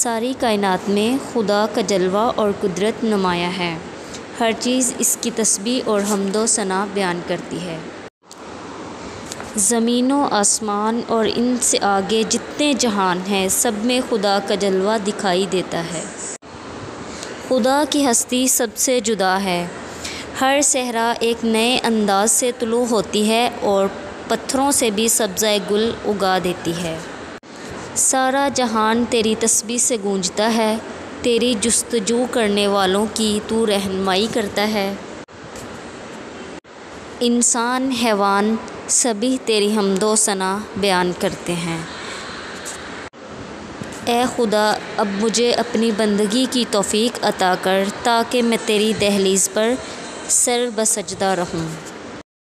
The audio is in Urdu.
ساری کائنات میں خدا کا جلوہ اور قدرت نمایاں ہے۔ ہر چیز اس کی تسبیح اور حمد و ثنا بیان کرتی ہے۔ زمین و آسمان اور ان سے آگے جتنے جہان ہیں سب میں خدا کا جلوہ دکھائی دیتا ہے۔ خدا کی ہستی سب سے جدا ہے۔ ہر صحرا ایک نئے انداز سے طلوع ہوتی ہے اور پتھروں سے بھی سبزہ گل اگا دیتی ہے۔ سارا جہان تیری تسبیح سے گونجتا ہے، تیری جستجو کرنے والوں کی تو رہنمائی کرتا ہے۔ انسان، حیوان سبھی تیری حمد و ثنا بیان کرتے ہیں۔ اے خدا، اب مجھے اپنی بندگی کی توفیق عطا کر تاکہ میں تیری دہلیز پر سر بسجدہ رہوں۔